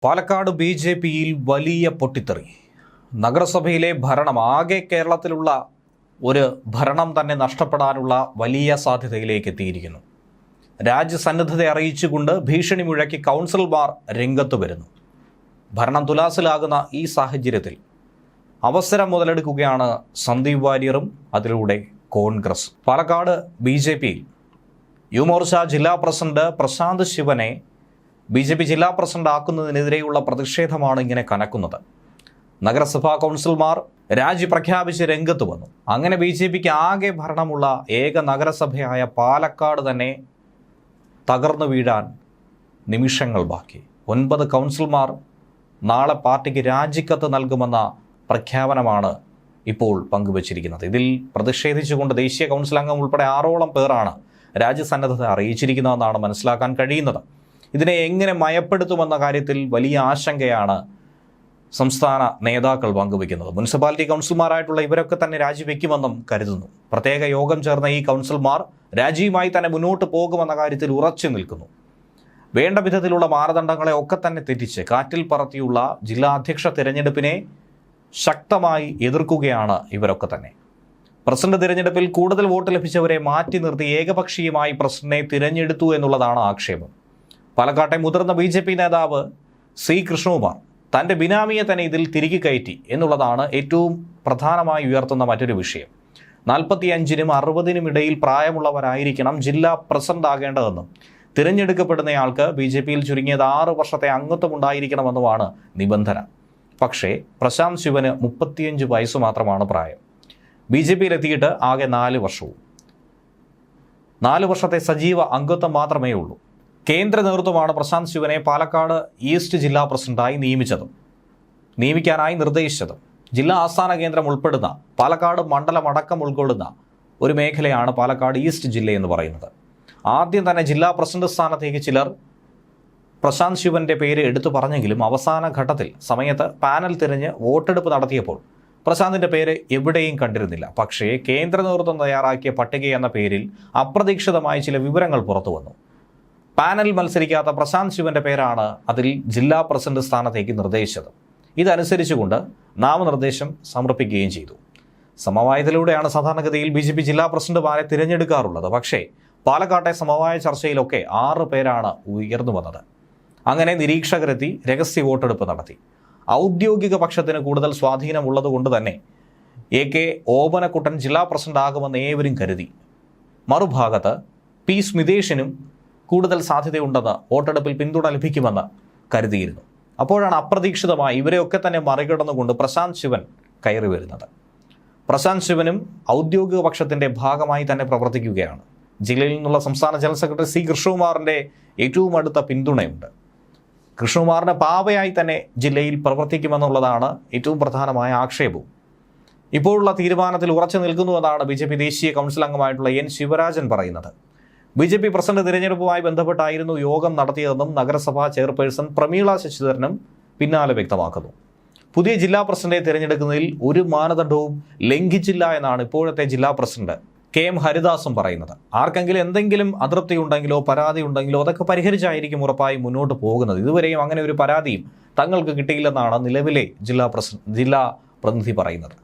പാലക്കാട് ബി.ജെ.പിയിൽ വലിയ പൊട്ടിത്തെറി. നഗരസഭയിലെ ഭരണം ആകെ കേരളത്തിലുള്ള ഒരു ഭരണം തന്നെ നഷ്ടപ്പെടാനുള്ള വലിയ സാധ്യതയിലേക്ക് എത്തിയിരിക്കുന്നു. രാജ്യസന്നദ്ധത അറിയിച്ചുകൊണ്ട് ഭീഷണി മുഴക്കി കൗൺസിലർമാർ രംഗത്ത് വരുന്നു. ഭരണം തുലാസിലാകുന്ന ഈ സാഹചര്യത്തിൽ അവസരം മുതലെടുക്കുകയാണ് സന്ദീപ് വാര്യറും അതിലൂടെ കോൺഗ്രസ്. പാലക്കാട് ബി.ജെ.പിയിൽ യുവമോർച്ച ജില്ലാ പ്രസിഡന്റ് പ്രശാന്ത് ശിവനെ ബി.ജെ.പി ജില്ലാ പ്രസിഡന്റ് ആക്കുന്നതിനെതിരെയുള്ള പ്രതിഷേധമാണ് ഇങ്ങനെ കനക്കുന്നത്. നഗരസഭാ കൗൺസിലർമാർ രാജി പ്രഖ്യാപിച്ച് രംഗത്ത് വന്നു. അങ്ങനെ ബി.ജെ.പിക്ക് ആകെ ഭരണമുള്ള ഏക നഗരസഭയായ പാലക്കാട് തന്നെ തകർന്നു വീഴാൻ നിമിഷങ്ങൾ ബാക്കി. 9 കൗൺസിലർമാർ നാളെ പാർട്ടിക്ക് രാജിക്കത്ത് നൽകുമെന്ന പ്രഖ്യാപനമാണ് ഇപ്പോൾ പങ്കുവച്ചിരിക്കുന്നത്. ഇതിൽ പ്രതിഷേധിച്ചുകൊണ്ട് ദേശീയ കൗൺസിൽ അംഗം ഉൾപ്പെടെ 6ഓളം പേരാണ് രാജ്യസന്നദ്ധത അറിയിച്ചിരിക്കുന്നതെന്നാണ് മനസ്സിലാക്കാൻ കഴിയുന്നത്. ഇതിനെ എങ്ങനെ മയപ്പെടുത്തുമെന്ന കാര്യത്തിൽ വലിയ ആശങ്കയാണ് സംസ്ഥാന നേതാക്കൾ പങ്കുവയ്ക്കുന്നത്. മുനിസിപ്പാലിറ്റി കൗൺസിലർമാരായിട്ടുള്ള ഇവരൊക്കെ തന്നെ രാജിവെക്കുമെന്നും കരുതുന്നു. പ്രത്യേക യോഗം ചേർന്ന ഈ കൗൺസിലർമാർ രാജിയുമായി തന്നെ മുന്നോട്ട് പോകുമെന്ന കാര്യത്തിൽ ഉറച്ചു നിൽക്കുന്നു. വേണ്ട വിധത്തിലുള്ള മാനദണ്ഡങ്ങളെ ഒക്കെ തന്നെ തെറ്റിച്ച് കാറ്റിൽ പറത്തിയുള്ള ജില്ലാ അധ്യക്ഷ തിരഞ്ഞെടുപ്പിനെ ശക്തമായി എതിർക്കുകയാണ് ഇവരൊക്കെ തന്നെ. പ്രസിഡന്റ് തിരഞ്ഞെടുപ്പിൽ കൂടുതൽ വോട്ട് ലഭിച്ചവരെ മാറ്റി നിർത്തി ഏകപക്ഷീയമായി പ്രസിഡന്റിനെ തിരഞ്ഞെടുത്തു എന്നുള്ളതാണ് ആക്ഷേപം. പാലക്കാട്ടെ മുതിർന്ന ബി.ജെ.പി നേതാവ് സി കൃഷ്ണകുമാർ തൻ്റെ ബിനാമിയെ തന്നെ ഇതിൽ തിരികെ കയറ്റി എന്നുള്ളതാണ് ഏറ്റവും പ്രധാനമായി ഉയർത്തുന്ന മറ്റൊരു വിഷയം. 45-നും 60-നും ഇടയിൽ പ്രായമുള്ളവരായിരിക്കണം ജില്ലാ പ്രസിഡന്റ് ആകേണ്ടതെന്നും തിരഞ്ഞെടുക്കപ്പെടുന്നയാൾക്ക് ബി.ജെ.പിയിൽ ചുരുങ്ങിയത് 6 വർഷത്തെ അംഗത്വം ഉണ്ടായിരിക്കണമെന്നുമാണ് നിബന്ധന. പക്ഷേ പ്രശാന്ത് ശിവന് 35 വയസ്സ് മാത്രമാണ് പ്രായം. ബി.ജെ.പിയിലെത്തിയിട്ട് ആകെ 4 വർഷവും. 4 വർഷത്തെ സജീവ അംഗത്വം മാത്രമേ ഉള്ളൂ. കേന്ദ്ര നേതൃത്വമാണ് പ്രശാന്ത് ശിവനെ പാലക്കാട് ഈസ്റ്റ് ജില്ലാ പ്രസിഡന്റായി നിയമിക്കാനായി നിർദ്ദേശിച്ചതും. ജില്ലാ ആസ്ഥാന കേന്ദ്രം ഉൾപ്പെടുന്ന പാലക്കാട് മണ്ഡലമടക്കം ഉൾക്കൊള്ളുന്ന ഒരു മേഖലയാണ് പാലക്കാട് ഈസ്റ്റ് ജില്ല എന്ന് പറയുന്നത്. ആദ്യം തന്നെ ജില്ലാ പ്രസിഡന്റ് സ്ഥാനത്തേക്ക് ചിലർ പ്രശാന്ത് ശിവന്റെ പേര് എടുത്തു പറഞ്ഞെങ്കിലും അവസാന ഘട്ടത്തിൽ സമയത്ത് പാനൽ തിരഞ്ഞ് വോട്ടെടുപ്പ് നടത്തിയപ്പോൾ പ്രശാന്തിന്റെ പേര് എവിടെയും കണ്ടിരുന്നില്ല. പക്ഷേ കേന്ദ്ര നേതൃത്വം തയ്യാറാക്കിയ പട്ടിക എന്ന പേരിൽ അപ്രതീക്ഷിതമായി ചില വിവരങ്ങൾ പുറത്തു വന്നു. പാനൽ മത്സരിക്കാത്ത പ്രശാന്ത് ശിവന്റെ പേരാണ് അതിൽ ജില്ലാ പ്രസിഡന്റ് സ്ഥാനത്തേക്ക് നിർദ്ദേശിച്ചത്. ഇതനുസരിച്ചുകൊണ്ട് നാമനിർദ്ദേശം സമർപ്പിക്കുകയും ചെയ്തു. സമവായത്തിലൂടെയാണ് സാധാരണഗതിയിൽ ബി.ജെ.പി ജില്ലാ പ്രസിഡന്റുമാരെ തിരഞ്ഞെടുക്കാറുള്ളത്. പക്ഷേ പാലക്കാട്ടെ സമവായ ചർച്ചയിലൊക്കെ 6 പേരാണ് ഉയർന്നു വന്നത്. അങ്ങനെ നിരീക്ഷകരെത്തി രഹസ്യ വോട്ടെടുപ്പ് നടത്തി. ഔദ്യോഗിക പക്ഷത്തിന് കൂടുതൽ സ്വാധീനമുള്ളതുകൊണ്ട് തന്നെ എ.കെ. ഓമനക്കുട്ടൻ ജില്ലാ പ്രസിഡന്റ് ആകുമെന്ന് ഏവരും കരുതി. മറുഭാഗത്ത് പി. സ്മിതേഷിനും കൂടുതൽ സാധ്യതയുണ്ടെന്ന് വോട്ടെടുപ്പിൽ പിന്തുണ ലഭിക്കുമെന്ന് കരുതിയിരുന്നു. അപ്പോഴാണ് അപ്രതീക്ഷിതമായി ഇവരെയൊക്കെ തന്നെ മറികടന്നുകൊണ്ട് പ്രശാന്ത് ശിവൻ കയറി വരുന്നത്. പ്രശാന്ത് ശിവനും ഔദ്യോഗിക പക്ഷത്തിൻ്റെ ഭാഗമായി തന്നെ പ്രവർത്തിക്കുകയാണ്. ജില്ലയിൽ നിന്നുള്ള സംസ്ഥാന ജനറൽ സെക്രട്ടറി സി കൃഷ്ണകുമാറിൻ്റെ ഏറ്റവും അടുത്ത പിന്തുണയുണ്ട്. കൃഷ്ണകുമാറിന് പാവയായി തന്നെ ജില്ലയിൽ പ്രവർത്തിക്കുമെന്നുള്ളതാണ് ഏറ്റവും പ്രധാനമായ ആക്ഷേപവും. ഇപ്പോഴുള്ള തീരുമാനത്തിൽ ഉറച്ചു നിൽക്കുന്നുവെന്നാണ് ബി.ജെ.പി ദേശീയ കൗൺസിൽ അംഗമായിട്ടുള്ള എൻ ശിവരാജൻ പറയുന്നത്. ബി.ജെ.പി പ്രസിഡന്റ് തിരഞ്ഞെടുപ്പുമായി ബന്ധപ്പെട്ടായിരുന്നു യോഗം നടത്തിയതെന്നും നഗരസഭാ ചെയർപേഴ്സൺ പ്രമീള ശശിധരനും പിന്നാലെ വ്യക്തമാക്കുന്നു. പുതിയ ജില്ലാ പ്രസിഡന്റെ തിരഞ്ഞെടുക്കുന്നതിൽ ഒരു മാനദണ്ഡവും ലംഘിച്ചില്ല എന്നാണ് ഇപ്പോഴത്തെ ജില്ലാ പ്രസിഡന്റ് കെ.എം. ഹരിദാസും പറയുന്നത്. ആർക്കെങ്കിലും എന്തെങ്കിലും അതൃപ്തി ഉണ്ടെങ്കിലോ പരാതി ഉണ്ടെങ്കിലോ അതൊക്കെ പരിഹരിച്ചായിരിക്കും ഉറപ്പായി മുന്നോട്ട് പോകുന്നത്. ഇതുവരെയും അങ്ങനെ ഒരു പരാതിയും തങ്ങൾക്ക് കിട്ടിയില്ലെന്നാണ് നിലവിലെ ജില്ലാ പ്രതിനിധി പറയുന്നത്.